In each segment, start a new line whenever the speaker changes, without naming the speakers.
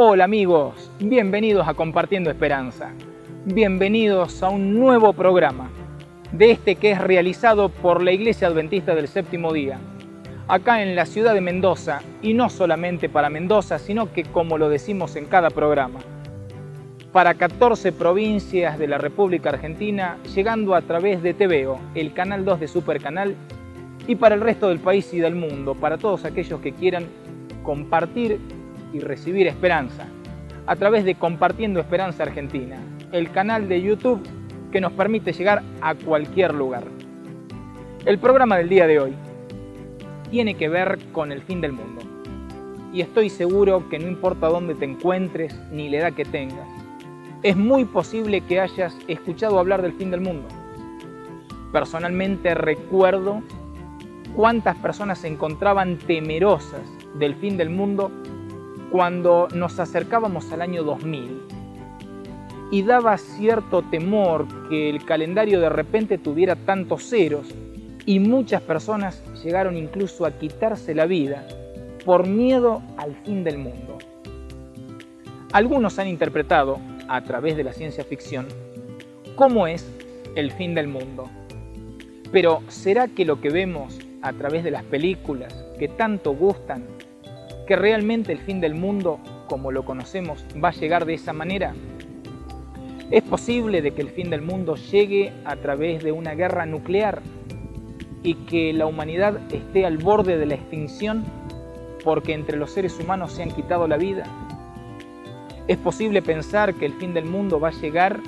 Hola amigos, bienvenidos a Compartiendo Esperanza. Bienvenidos a un nuevo programa de este que es realizado por la Iglesia Adventista del Séptimo Día, acá en la ciudad de Mendoza, y no solamente para Mendoza, sino que, como lo decimos en cada programa, para 14 provincias de la República Argentina, llegando a través de TVO, el canal 2 de Supercanal, y para el resto del país y del mundo, para todos aquellos que quieran compartir y recibir esperanza, a través de Compartiendo Esperanza Argentina, el canal de YouTube que nos permite llegar a cualquier lugar. El programa del día de hoy tiene que ver con el fin del mundo. Y estoy seguro que no importa dónde te encuentres ni la edad que tengas, es muy posible que hayas escuchado hablar del fin del mundo. Personalmente recuerdo cuántas personas se encontraban temerosas del fin del mundo cuando nos acercábamos al año 2000. Y daba cierto temor que el calendario de repente tuviera tantos ceros, y muchas personas llegaron incluso a quitarse la vida por miedo al fin del mundo. Algunos han interpretado, a través de la ciencia ficción, cómo es el fin del mundo. Pero ¿será que lo que vemos a través de las películas que tanto gustan, que realmente el fin del mundo, como lo conocemos, va a llegar de esa manera? ¿Es posible de que el fin del mundo llegue a través de una guerra nuclear y que la humanidad esté al borde de la extinción porque entre los seres humanos se han quitado la vida? ¿Es posible pensar que el fin del mundo va a llegar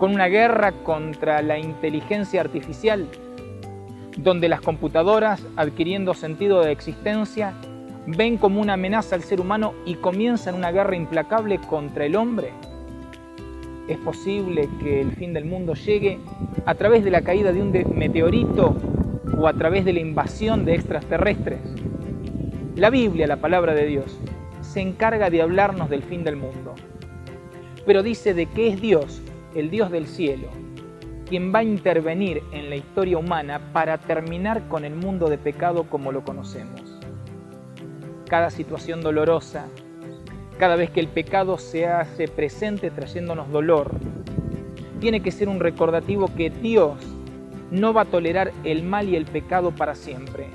con una guerra contra la inteligencia artificial, donde las computadoras, adquiriendo sentido de existencia, ven como una amenaza al ser humano y comienzan una guerra implacable contra el hombre? ¿Es posible que el fin del mundo llegue a través de la caída de un meteorito o a través de la invasión de extraterrestres? La Biblia, la palabra de Dios, se encarga de hablarnos del fin del mundo, pero dice de que es Dios, el Dios del cielo, quien va a intervenir en la historia humana para terminar con el mundo de pecado como lo conocemos. Cada situación dolorosa, cada vez que el pecado se hace presente trayéndonos dolor, tiene que ser un recordativo que Dios no va a tolerar el mal y el pecado para siempre.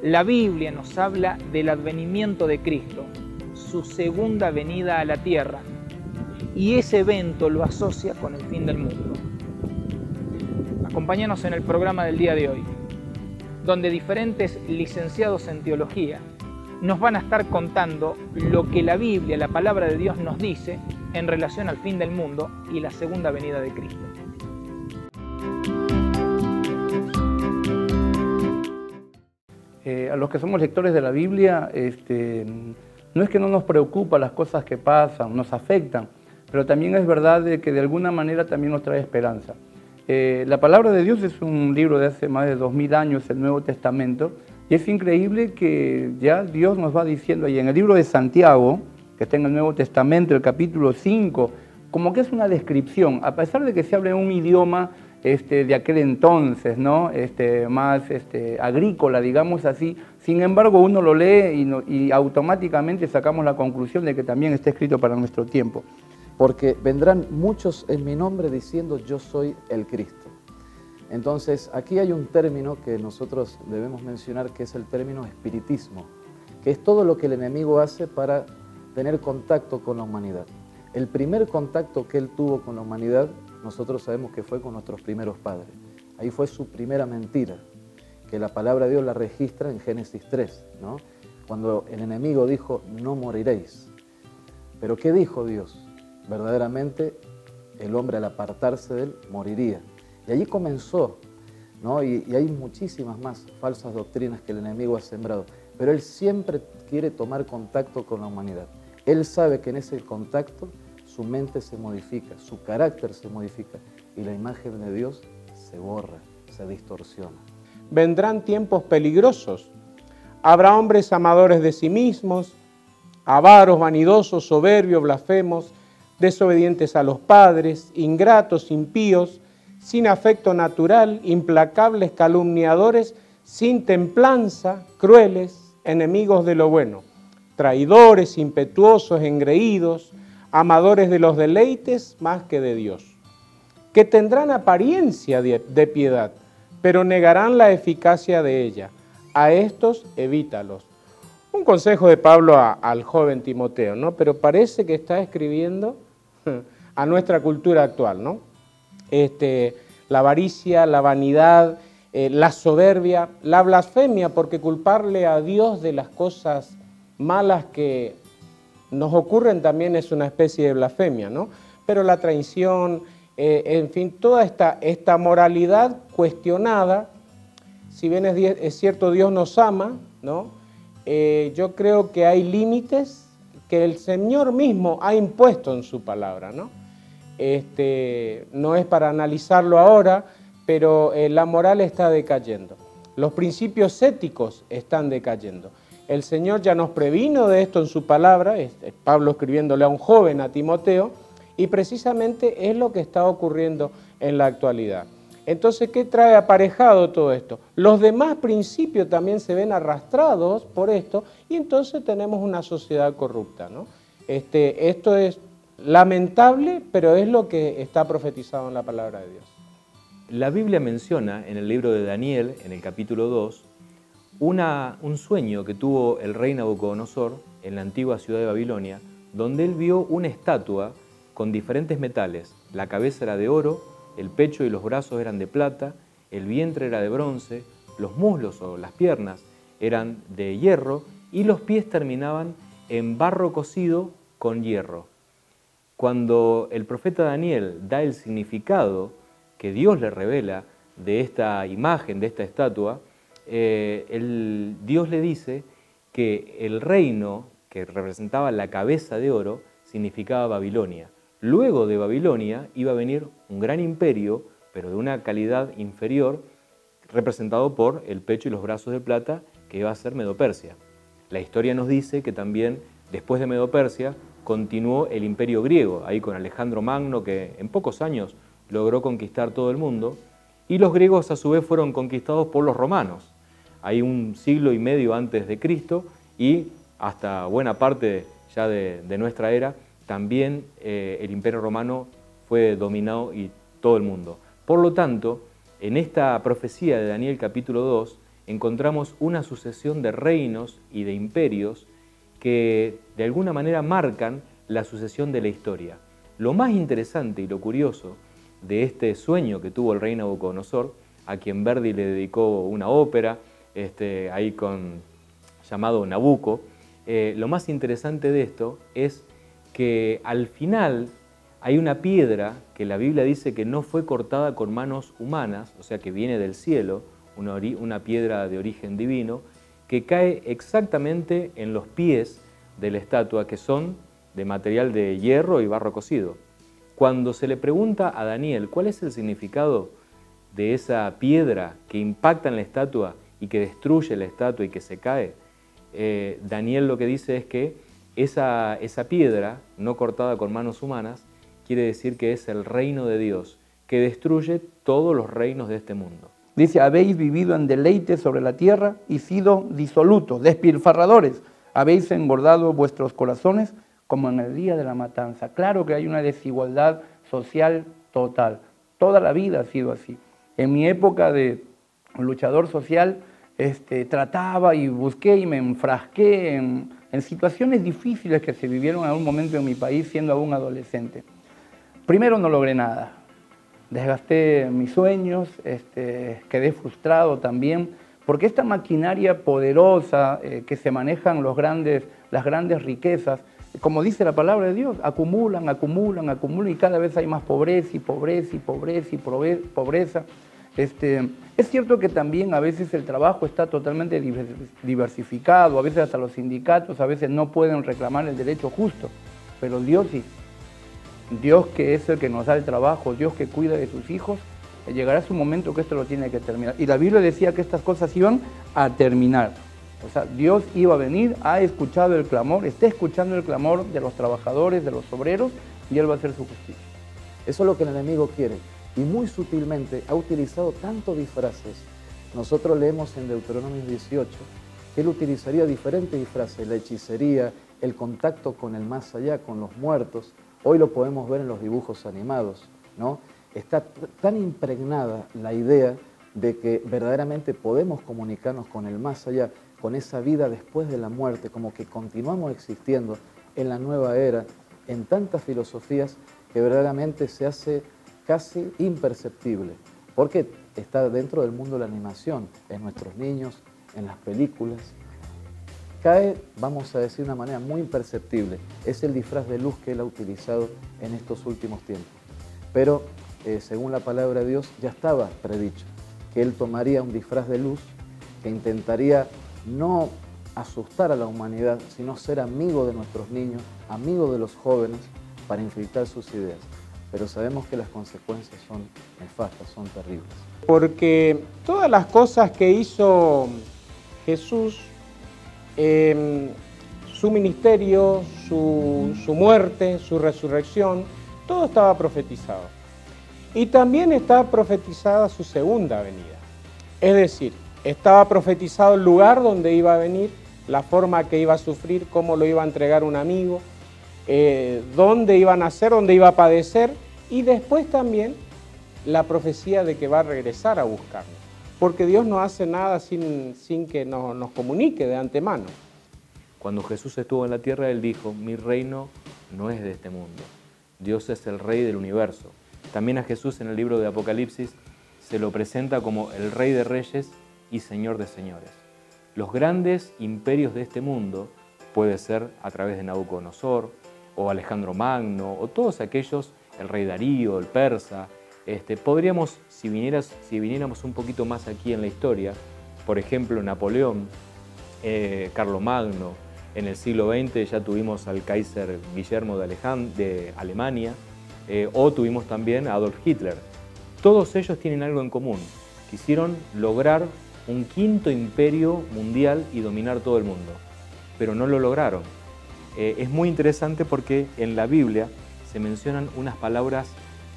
La Biblia nos habla del advenimiento de Cristo, su segunda venida a la tierra, y ese evento lo asocia con el fin del mundo. Acompáñanos en el programa del día de hoy, donde diferentes licenciados en teología nos van a estar contando lo que la Biblia, la palabra de Dios, nos dice en relación al fin del mundo y la segunda venida de Cristo.
A los que somos lectores de la Biblia, no es que no nos preocupa las cosas que pasan, nos afectan, pero también es verdad de que de alguna manera también nos trae esperanza. La palabra de Dios es un libro de hace más de 2000 años, el Nuevo Testamento, y es increíble que ya Dios nos va diciendo ahí en el libro de Santiago, que está en el Nuevo Testamento, el capítulo 5, como que es una descripción, a pesar de que se habla en un idioma de aquel entonces, ¿no? Más agrícola, digamos así. Sin embargo, uno lo lee y automáticamente sacamos la conclusión de que también está escrito para nuestro tiempo.
Porque vendrán muchos en mi nombre diciendo yo soy el Cristo. Entonces, aquí hay un término que nosotros debemos mencionar, que es el término espiritismo, que es todo lo que el enemigo hace para tener contacto con la humanidad. El primer contacto que él tuvo con la humanidad, nosotros sabemos que fue con nuestros primeros padres. Ahí fue su primera mentira, que la palabra de Dios la registra en Génesis 3, ¿no? Cuando el enemigo dijo, no moriréis. Pero ¿qué dijo Dios? Verdaderamente el hombre al apartarse de él moriría. Y allí comenzó, ¿no? Y hay muchísimas más falsas doctrinas que el enemigo ha sembrado, pero él siempre quiere tomar contacto con la humanidad. Él sabe que en ese contacto su mente se modifica, su carácter se modifica y la imagen de Dios se borra, se distorsiona.
Vendrán tiempos peligrosos. Habrá hombres amadores de sí mismos, avaros, vanidosos, soberbios, blasfemos, desobedientes a los padres, ingratos, impíos, sin afecto natural, implacables, calumniadores, sin templanza, crueles, enemigos de lo bueno, traidores, impetuosos, engreídos, amadores de los deleites más que de Dios, que tendrán apariencia de piedad, pero negarán la eficacia de ella. A estos evítalos. Un consejo de Pablo al joven Timoteo, ¿no? Pero parece que está escribiendo a nuestra cultura actual, ¿no? La avaricia, la vanidad, la soberbia, la blasfemia, porque culparle a Dios de las cosas malas que nos ocurren también es una especie de blasfemia, ¿no? Pero la traición, en fin, toda esta moralidad cuestionada, si bien es cierto Dios nos ama, ¿no? Yo creo que hay límites que el Señor mismo ha impuesto en su palabra, ¿no? No es para analizarlo ahora, pero la moral está decayendo. Los principios éticos están decayendo. El Señor ya nos previno de esto en su palabra, Pablo escribiéndole a un joven, a Timoteo, y precisamente es lo que está ocurriendo en la actualidad. Entonces, ¿qué trae aparejado todo esto? Los demás principios también se ven arrastrados por esto y entonces tenemos una sociedad corrupta, ¿no? Esto es lamentable, pero es lo que está profetizado en la palabra de Dios.
La Biblia menciona en el libro de Daniel, en el capítulo 2, un sueño que tuvo el rey Nabucodonosor en la antigua ciudad de Babilonia, donde él vio una estatua con diferentes metales. La cabeza era de oro, el pecho y los brazos eran de plata, el vientre era de bronce, los muslos o las piernas eran de hierro y los pies terminaban en barro cocido con hierro. Cuando el profeta Daniel da el significado que Dios le revela de esta imagen, de esta estatua, Dios le dice que el reino que representaba la cabeza de oro significaba Babilonia. Luego de Babilonia iba a venir un gran imperio, pero de una calidad inferior, representado por el pecho y los brazos de plata, que iba a ser Medo-Persia. La historia nos dice que también, después de Medo-Persia, continuó el imperio griego, ahí con Alejandro Magno, que en pocos años logró conquistar todo el mundo, y los griegos a su vez fueron conquistados por los romanos, ahí un siglo y medio antes de Cristo, y hasta buena parte ya de nuestra era, también el Imperio Romano fue dominado y todo el mundo. Por lo tanto, en esta profecía de Daniel capítulo 2 encontramos una sucesión de reinos y de imperios que de alguna manera marcan la sucesión de la historia. Lo más interesante y lo curioso de este sueño que tuvo el rey Nabucodonosor, a quien Verdi le dedicó una ópera ahí llamado Nabucco, lo más interesante de esto es que al final hay una piedra que la Biblia dice que no fue cortada con manos humanas, o sea que viene del cielo, una piedra de origen divino, que cae exactamente en los pies de la estatua, que son de material de hierro y barro cocido. Cuando se le pregunta a Daniel cuál es el significado de esa piedra que impacta en la estatua y que destruye la estatua y que se cae, Daniel lo que dice es que esa piedra, no cortada con manos humanas, quiere decir que es el reino de Dios, que destruye todos los reinos de este mundo.
Dice, habéis vivido en deleite sobre la tierra y sido disolutos, despilfarradores. Habéis engordado vuestros corazones como en el día de la matanza. Claro que hay una desigualdad social total. Toda la vida ha sido así. En mi época de luchador social, trataba y busqué y me enfrasqué en situaciones difíciles que se vivieron en algún momento en mi país siendo aún adolescente. Primero no logré nada, desgasté mis sueños, quedé frustrado también, porque esta maquinaria poderosa que se manejan las grandes riquezas, como dice la palabra de Dios, acumulan, acumulan, acumulan y cada vez hay más pobreza y pobreza y pobreza y pobreza. Es cierto que también a veces el trabajo está totalmente diversificado, a veces hasta los sindicatos a veces no pueden reclamar el derecho justo, pero Dios sí. Dios que es el que nos da el trabajo, Dios que cuida de sus hijos, llegará su momento que esto lo tiene que terminar. Y la Biblia decía que estas cosas iban a terminar. O sea, Dios iba a venir, ha escuchado el clamor, está escuchando el clamor de los trabajadores, de los obreros, y Él va a hacer su justicia.
Eso es lo que el enemigo quiere. Y muy sutilmente ha utilizado tantos disfraces. Nosotros leemos en Deuteronomio 18 que él utilizaría diferentes disfraces, la hechicería, el contacto con el más allá, con los muertos. Hoy lo podemos ver en los dibujos animados, ¿no? Está tan impregnada la idea de que verdaderamente podemos comunicarnos con el más allá, con esa vida después de la muerte, como que continuamos existiendo en la nueva era, en tantas filosofías que verdaderamente se hace casi imperceptible, porque está dentro del mundo de la animación, en nuestros niños, en las películas. Cae, vamos a decir de una manera muy imperceptible, es el disfraz de luz que él ha utilizado en estos últimos tiempos. Pero, según la palabra de Dios, ya estaba predicho que él tomaría un disfraz de luz, que intentaría no asustar a la humanidad, sino ser amigo de nuestros niños, amigo de los jóvenes, para infiltrar sus ideas. Pero sabemos que las consecuencias son nefastas, son terribles.
Porque todas las cosas que hizo Jesús, su ministerio, su muerte, su resurrección, todo estaba profetizado. Y también estaba profetizada su segunda venida. Es decir, estaba profetizado el lugar donde iba a venir, la forma que iba a sufrir, cómo lo iba a entregar un amigo, dónde iba a nacer, dónde iba a padecer, y después también la profecía de que va a regresar a buscarnos. Porque Dios no hace nada sin que nos comunique de antemano.
Cuando Jesús estuvo en la tierra, Él dijo, mi reino no es de este mundo. Dios es el Rey del universo. También a Jesús en el libro de Apocalipsis se lo presenta como el Rey de Reyes y Señor de Señores. Los grandes imperios de este mundo, puede ser a través de Nabucodonosor o Alejandro Magno o todos aquellos, el rey Darío, el persa, podríamos, si viniéramos un poquito más aquí en la historia, por ejemplo Napoleón, Carlomagno, en el siglo XX ya tuvimos al Kaiser Guillermo de Alemania, o tuvimos también a Adolf Hitler. Todos ellos tienen algo en común, quisieron lograr un quinto imperio mundial y dominar todo el mundo, pero no lo lograron. Es muy interesante porque en la Biblia se mencionan unas palabras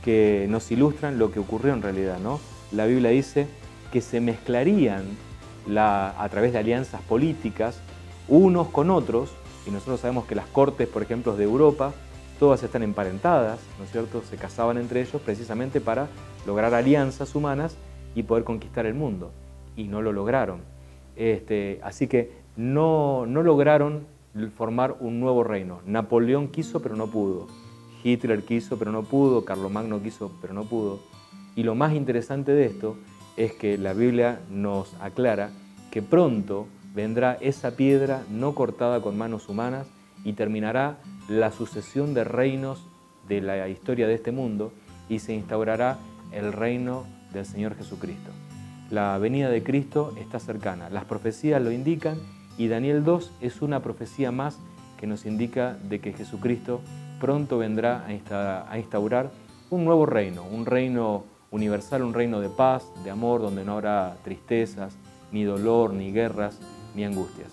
que nos ilustran lo que ocurrió en realidad, ¿no? La Biblia dice que se mezclarían a través de alianzas políticas unos con otros, y nosotros sabemos que las cortes, por ejemplo, de Europa, todas están emparentadas, ¿no es cierto? Se casaban entre ellos precisamente para lograr alianzas humanas y poder conquistar el mundo, y no lo lograron. Así que no lograron formar un nuevo reino. Napoleón quiso, pero no pudo. Hitler quiso, pero no pudo. Carlomagno quiso, pero no pudo. Y lo más interesante de esto es que la Biblia nos aclara que pronto vendrá esa piedra no cortada con manos humanas y terminará la sucesión de reinos de la historia de este mundo y se instaurará el reino del Señor Jesucristo. La venida de Cristo está cercana, las profecías lo indican y Daniel 2 es una profecía más que nos indica de que Jesucristo pronto vendrá a instaurar un nuevo reino, un reino universal, un reino de paz, de amor, donde no habrá tristezas, ni dolor, ni guerras, ni angustias.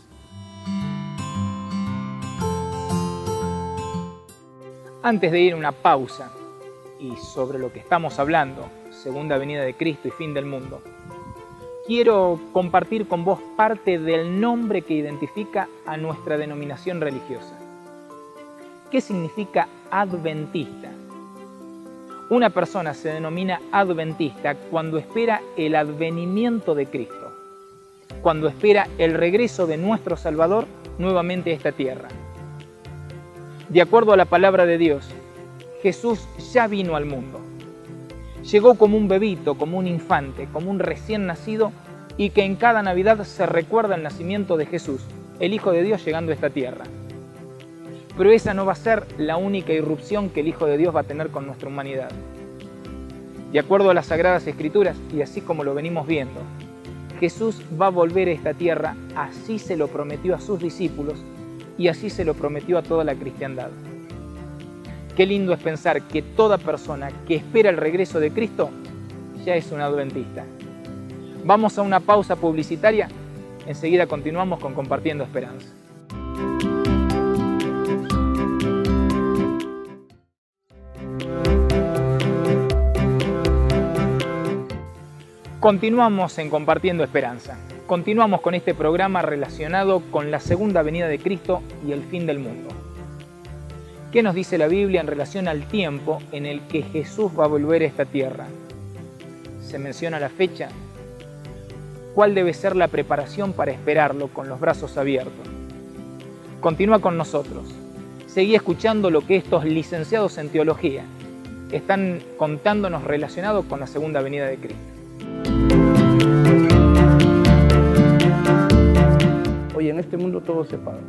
Antes de ir a una pausa y sobre lo que estamos hablando, segunda venida de Cristo y fin del mundo, quiero compartir con vos parte del nombre que identifica a nuestra denominación religiosa. ¿Qué significa adventista? Una persona se denomina adventista cuando espera el advenimiento de Cristo, cuando espera el regreso de nuestro Salvador nuevamente a esta tierra. De acuerdo a la palabra de Dios, Jesús ya vino al mundo. Llegó como un bebito, como un infante, como un recién nacido, y que en cada Navidad se recuerda el nacimiento de Jesús, el Hijo de Dios llegando a esta tierra. Pero esa no va a ser la única irrupción que el Hijo de Dios va a tener con nuestra humanidad. De acuerdo a las Sagradas Escrituras, y así como lo venimos viendo, Jesús va a volver a esta tierra, así se lo prometió a sus discípulos, y así se lo prometió a toda la cristiandad. Qué lindo es pensar que toda persona que espera el regreso de Cristo ya es un adventista. Vamos a una pausa publicitaria, enseguida continuamos con Compartiendo Esperanza. Continuamos en Compartiendo Esperanza. Continuamos con este programa relacionado con la segunda venida de Cristo y el fin del mundo. ¿Qué nos dice la Biblia en relación al tiempo en el que Jesús va a volver a esta tierra? ¿Se menciona la fecha? ¿Cuál debe ser la preparación para esperarlo con los brazos abiertos? Continúa con nosotros. Seguí escuchando lo que estos licenciados en teología están contándonos relacionado con la segunda venida de Cristo.
Oye, en este mundo todo se paga,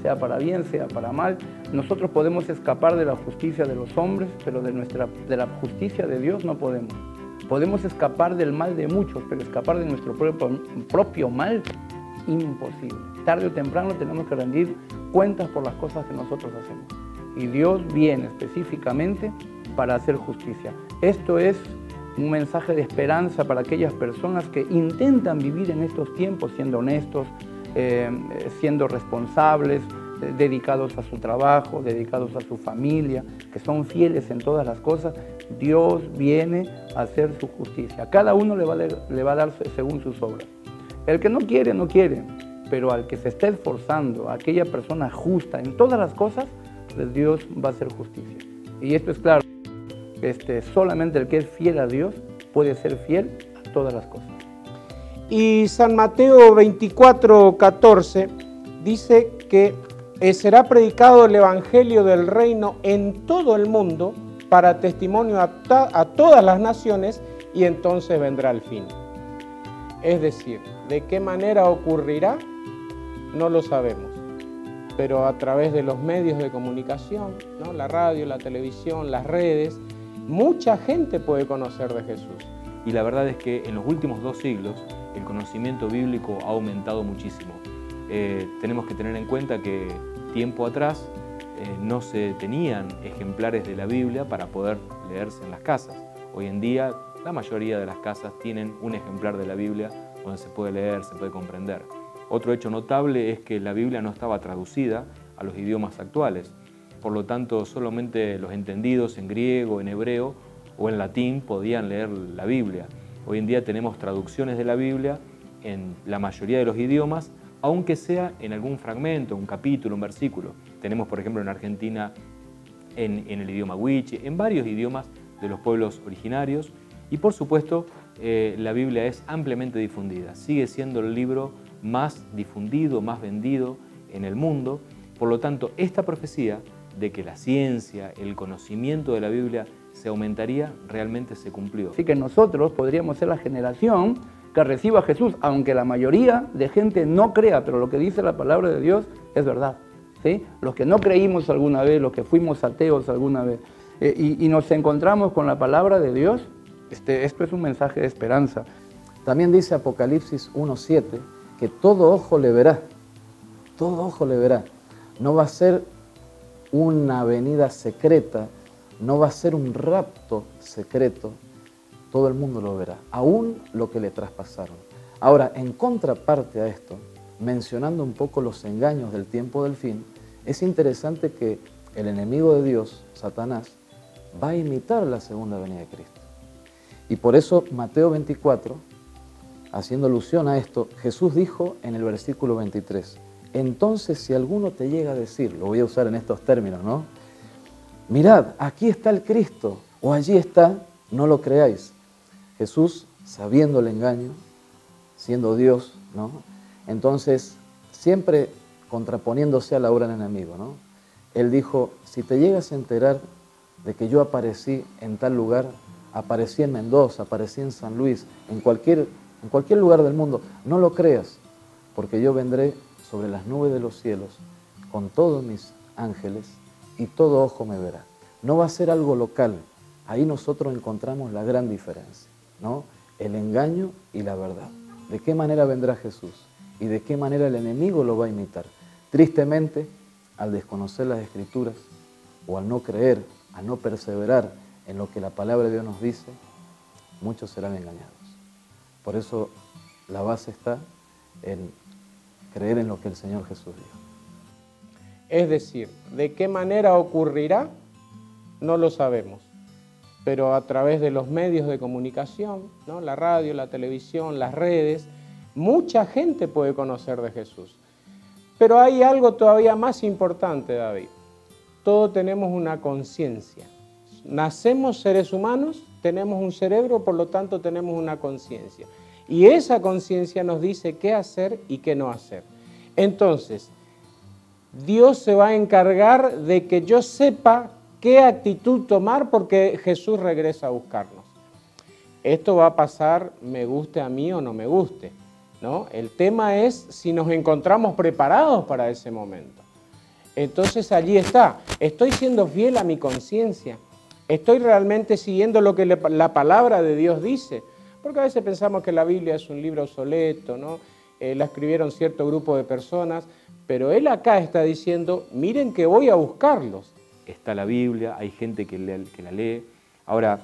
sea para bien, sea para mal. Nosotros podemos escapar de la justicia de los hombres, pero de la justicia de Dios no podemos. Podemos escapar del mal de muchos, pero escapar de nuestro propio mal, imposible. Tarde o temprano tenemos que rendir cuentas por las cosas que nosotros hacemos. Y Dios viene específicamente para hacer justicia. Esto es un mensaje de esperanza para aquellas personas que intentan vivir en estos tiempos siendo honestos, siendo responsables, dedicados a su trabajo, dedicados a su familia, que son fieles en todas las cosas. Dios viene a hacer su justicia. A cada uno le va a dar según sus obras. El que no quiere, no quiere, pero al que se esté esforzando, a aquella persona justa en todas las cosas, pues Dios va a hacer justicia. Y esto es claro, solamente el que es fiel a Dios puede ser fiel a todas las cosas.
Y San Mateo 24:14 dice que será predicado el Evangelio del Reino en todo el mundo para testimonio a todas las naciones y entonces vendrá el fin. Es decir, ¿de qué manera ocurrirá? No lo sabemos, pero a través de los medios de comunicación, ¿no? La radio, la televisión, las redes, mucha gente puede conocer de Jesús.
Y la verdad es que en los últimos 2 siglos el conocimiento bíblico ha aumentado muchísimo. Tenemos que tener en cuenta que tiempo atrás no se tenían ejemplares de la Biblia para poder leerse en las casas. Hoy en día la mayoría de las casas tienen un ejemplar de la Biblia donde se puede leer, se puede comprender. Otro hecho notable es que la Biblia no estaba traducida a los idiomas actuales. Por lo tanto, solamente los entendidos en griego, en hebreo o en latín podían leer la Biblia. Hoy en día tenemos traducciones de la Biblia en la mayoría de los idiomas, aunque sea en algún fragmento, un capítulo, un versículo. Tenemos, por ejemplo, en Argentina en el idioma wiche, en varios idiomas de los pueblos originarios. Y por supuesto, la Biblia es ampliamente difundida. Sigue siendo el libro más difundido, más vendido en el mundo. Por lo tanto, esta profecía de que la ciencia, el conocimiento de la Biblia se aumentaría, realmente se cumplió.
Así que nosotros podríamos ser la generación que reciba a Jesús, aunque la mayoría de gente no crea, pero lo que dice la palabra de Dios es verdad, ¿sí? Los que no creímos alguna vez, los que fuimos ateos alguna vez, y nos encontramos con la palabra de Dios, esto es un mensaje de esperanza.
También dice Apocalipsis 1:7 que todo ojo le verá, todo ojo le verá. No va a ser una venida secreta, no va a ser un rapto secreto, todo el mundo lo verá, aún lo que le traspasaron. Ahora, en contraparte a esto, mencionando un poco los engaños del tiempo del fin, es interesante que el enemigo de Dios, Satanás, va a imitar la segunda venida de Cristo. Y por eso Mateo 24, haciendo alusión a esto, Jesús dijo en el versículo 23, entonces si alguno te llega a decir, lo voy a usar en estos términos, ¿no? Mirad, aquí está el Cristo, o allí está, no lo creáis. Jesús, sabiendo el engaño, siendo Dios, ¿no? Entonces, siempre contraponiéndose a la obra del enemigo, ¿no? Él dijo, si te llegas a enterar de que yo aparecí en tal lugar, aparecí en Mendoza, aparecí en San Luis, en cualquier lugar del mundo, no lo creas, porque yo vendré sobre las nubes de los cielos con todos mis ángeles y todo ojo me verá. No va a ser algo local. Ahí nosotros encontramos la gran diferencia, ¿no? El engaño y la verdad. ¿De qué manera vendrá Jesús? ¿Y de qué manera el enemigo lo va a imitar? Tristemente, al desconocer las Escrituras o al no creer, al no perseverar en lo que la palabra de Dios nos dice, muchos serán engañados. Por eso la base está en creer en lo que el Señor Jesús dijo.
Es decir, ¿de qué manera ocurrirá? No lo sabemos, pero a través de los medios de comunicación, ¿no? La radio, la televisión, las redes, Mucha gente puede conocer de Jesús. Pero hay algo todavía más importante, David. Todos tenemos una conciencia. Nacemos seres humanos, tenemos un cerebro, por lo tanto tenemos una conciencia. Y esa conciencia nos dice qué hacer y qué no hacer. Entonces, Dios se va a encargar de que yo sepa qué actitud tomar porque Jesús regresa a buscarnos. Esto va a pasar, me guste a mí o no me guste, ¿no? El tema es si nos encontramos preparados para ese momento. Entonces allí está, estoy siendo fiel a mi conciencia, estoy realmente siguiendo lo que la palabra de Dios dice, porque a veces pensamos que la Biblia es un libro obsoleto, ¿no? La escribieron cierto grupo de personas, pero él acá está diciendo, miren que voy a buscarlos.
Está la Biblia, hay gente que la lee. Ahora,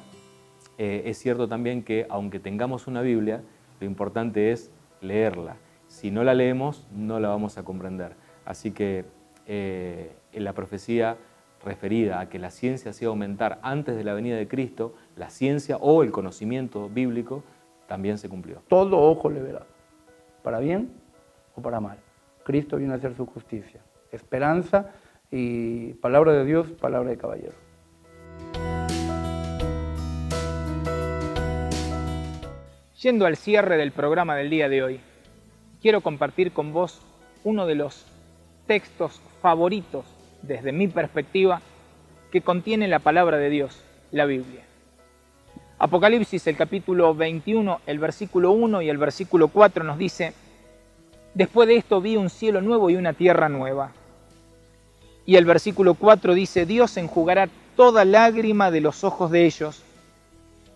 es cierto también que aunque tengamos una Biblia, lo importante es leerla. Si no la leemos, no la vamos a comprender. Así que en la profecía referida a que la ciencia se iba a aumentar antes de la venida de Cristo, la ciencia o el conocimiento bíblico también se cumplió.
Todo ojo le verá, para bien o para mal. Cristo viene a hacer su justicia. Esperanza y palabra de Dios, palabra de caballero.
Yendo al cierre del programa del día de hoy, quiero compartir con vos uno de los textos favoritos, desde mi perspectiva, que contiene la palabra de Dios, la Biblia. Apocalipsis, el capítulo 21, el versículo 1 y el versículo 4 nos dice: después de esto vi un cielo nuevo y una tierra nueva. Y el versículo 4 dice: Dios enjugará toda lágrima de los ojos de ellos,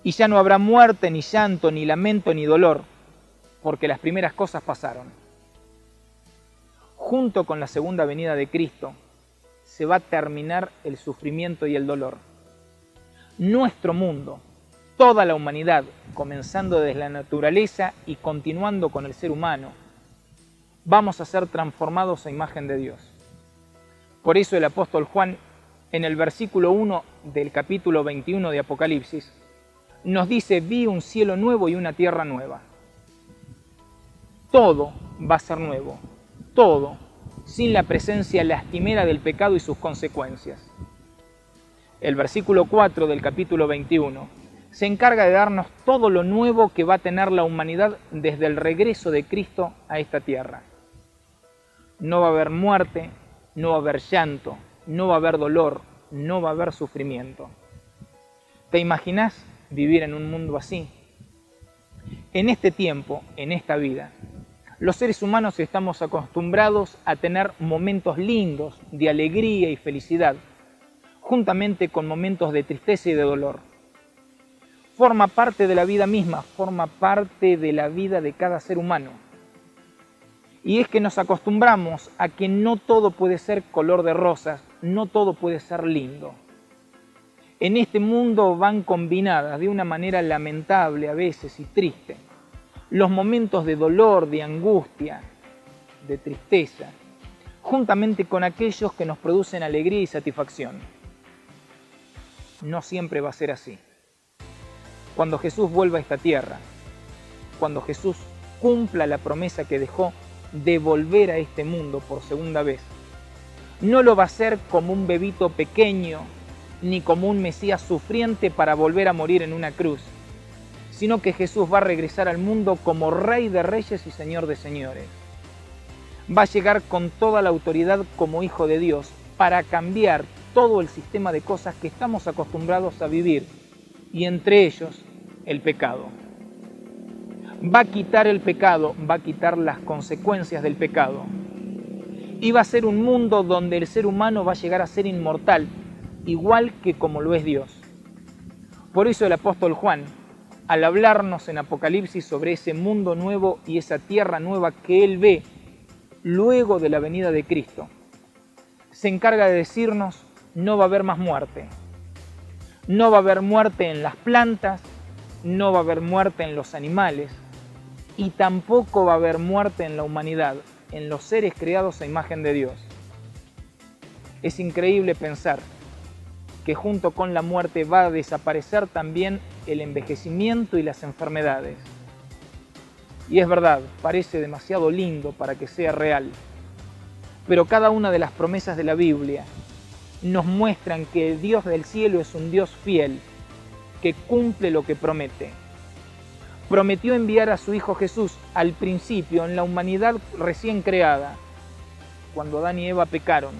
y ya no habrá muerte, ni llanto, ni lamento, ni dolor, porque las primeras cosas pasaron. Junto con la segunda venida de Cristo, se va a terminar el sufrimiento y el dolor. Nuestro mundo, toda la humanidad, comenzando desde la naturaleza y continuando con el ser humano, vamos a ser transformados a imagen de Dios. Por eso el apóstol Juan, en el versículo 1 del capítulo 21 de Apocalipsis, nos dice: vi un cielo nuevo y una tierra nueva. Todo va a ser nuevo, todo, sin la presencia lastimera del pecado y sus consecuencias. El versículo 4 del capítulo 21 se encarga de darnos todo lo nuevo que va a tener la humanidad desde el regreso de Cristo a esta tierra. No va a haber muerte, no va a haber llanto, no va a haber dolor, no va a haber sufrimiento. ¿Te imaginás vivir en un mundo así? En este tiempo, en esta vida, los seres humanos estamos acostumbrados a tener momentos lindos de alegría y felicidad, juntamente con momentos de tristeza y de dolor. Forma parte de la vida misma, forma parte de la vida de cada ser humano. Y es que nos acostumbramos a que no todo puede ser color de rosas, no todo puede ser lindo. En este mundo van combinadas de una manera lamentable a veces y triste los momentos de dolor, de angustia, de tristeza, juntamente con aquellos que nos producen alegría y satisfacción. No siempre va a ser así. Cuando Jesús vuelva a esta tierra, cuando Jesús cumpla la promesa que dejó de volver a este mundo por segunda vez, no lo va a hacer como un bebito pequeño, ni como un Mesías sufriente para volver a morir en una cruz, sino que Jesús va a regresar al mundo como Rey de Reyes y Señor de Señores. Va a llegar con toda la autoridad como Hijo de Dios para cambiar todo el sistema de cosas que estamos acostumbrados a vivir, y entre ellos el pecado. Va a quitar el pecado, va a quitar las consecuencias del pecado. Y va a ser un mundo donde el ser humano va a llegar a ser inmortal, igual que como lo es Dios. Por eso el apóstol Juan, al hablarnos en Apocalipsis sobre ese mundo nuevo y esa tierra nueva que él ve luego de la venida de Cristo, se encarga de decirnos: no va a haber más muerte. No va a haber muerte en las plantas, no va a haber muerte en los animales, y tampoco va a haber muerte en la humanidad, en los seres creados a imagen de Dios. Es increíble pensar que junto con la muerte va a desaparecer también el envejecimiento y las enfermedades. Y es verdad, parece demasiado lindo para que sea real. Pero cada una de las promesas de la Biblia nos muestran que el Dios del cielo es un Dios fiel, que cumple lo que promete. Prometió enviar a su Hijo Jesús al principio en la humanidad recién creada, cuando Adán y Eva pecaron,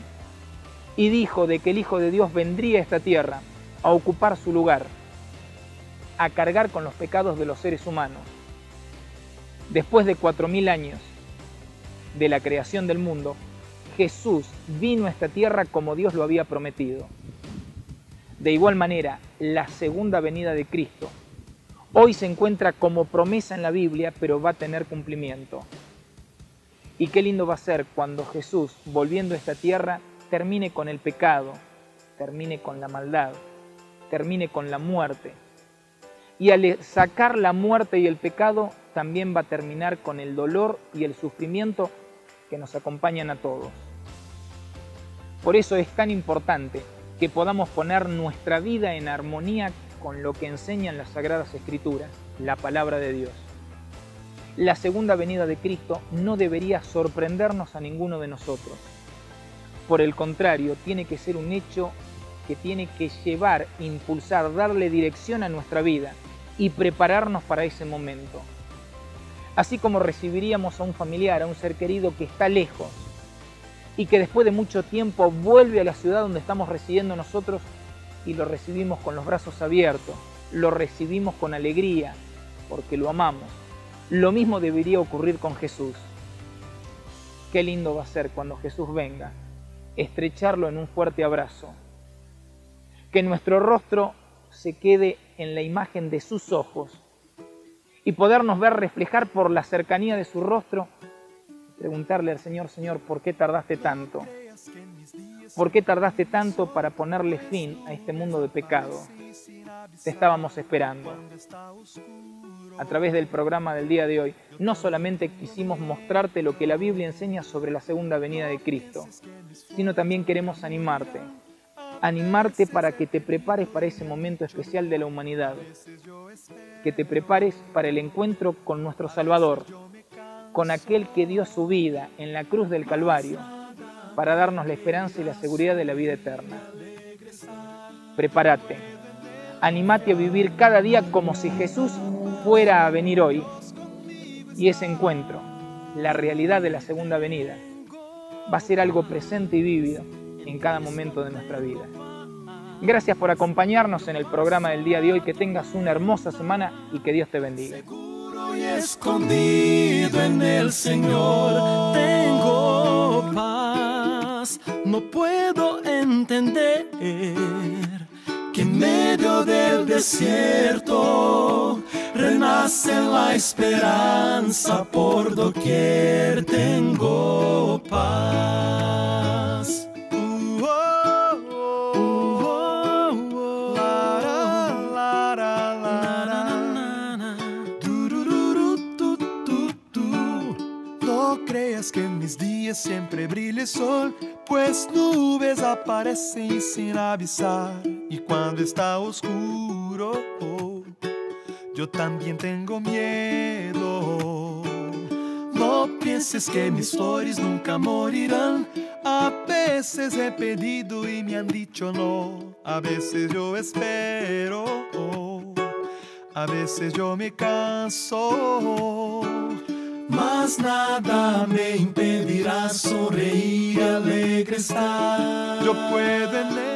y dijo de que el Hijo de Dios vendría a esta tierra a ocupar su lugar, a cargar con los pecados de los seres humanos. Después de 4000 años de la creación del mundo, Jesús vino a esta tierra como Dios lo había prometido. De igual manera, la segunda venida de Cristo hoy se encuentra como promesa en la Biblia, pero va a tener cumplimiento. Y qué lindo va a ser cuando Jesús, volviendo a esta tierra, termine con el pecado, termine con la maldad, termine con la muerte. Y al sacar la muerte y el pecado, también va a terminar con el dolor y el sufrimiento que nos acompañan a todos. Por eso es tan importante que podamos poner nuestra vida en armonía con lo que enseñan las Sagradas Escrituras, la Palabra de Dios. La segunda venida de Cristo no debería sorprendernos a ninguno de nosotros. Por el contrario, tiene que ser un hecho que tiene que llevar, impulsar, darle dirección a nuestra vida y prepararnos para ese momento. Así como recibiríamos a un familiar, a un ser querido que está lejos y que después de mucho tiempo vuelve a la ciudad donde estamos residiendo nosotros y lo recibimos con los brazos abiertos, lo recibimos con alegría porque lo amamos. Lo mismo debería ocurrir con Jesús. Qué lindo va a ser cuando Jesús venga, estrecharlo en un fuerte abrazo, que nuestro rostro se quede en la imagen de sus ojos y podernos ver reflejar por la cercanía de su rostro, preguntarle al Señor, Señor, ¿por qué tardaste tanto? ¿Por qué tardaste tanto para ponerle fin a este mundo de pecado? Te estábamos esperando. A través del programa del día de hoy, no solamente quisimos mostrarte lo que la Biblia enseña sobre la segunda venida de Cristo, sino también queremos animarte para que te prepares para ese momento especial de la humanidad, que te prepares para el encuentro con nuestro Salvador, con aquel que dio su vida en la cruz del Calvario para darnos la esperanza y la seguridad de la vida eterna. Prepárate, anímate a vivir cada día como si Jesús fuera a venir hoy, y ese encuentro, la realidad de la segunda venida, va a ser algo presente y vívido en cada momento de nuestra vida. Gracias por acompañarnos en el programa del día de hoy. Que tengas una hermosa semana y que Dios te bendiga.
Seguro y escondido en el Señor tengo paz. No puedo entender que en medio del desierto renace la esperanza, por doquier tengo paz. No creas que en mis días siempre brilla el sol, pues nubes aparecen sin avisar, y cuando está oscuro yo también tengo miedo. No pienses que mis flores nunca morirán. A veces he pedido y me han dicho no. A veces yo espero, a veces yo me canso, mas nada me impedirá sonreír y alegre estar. Yo puedo en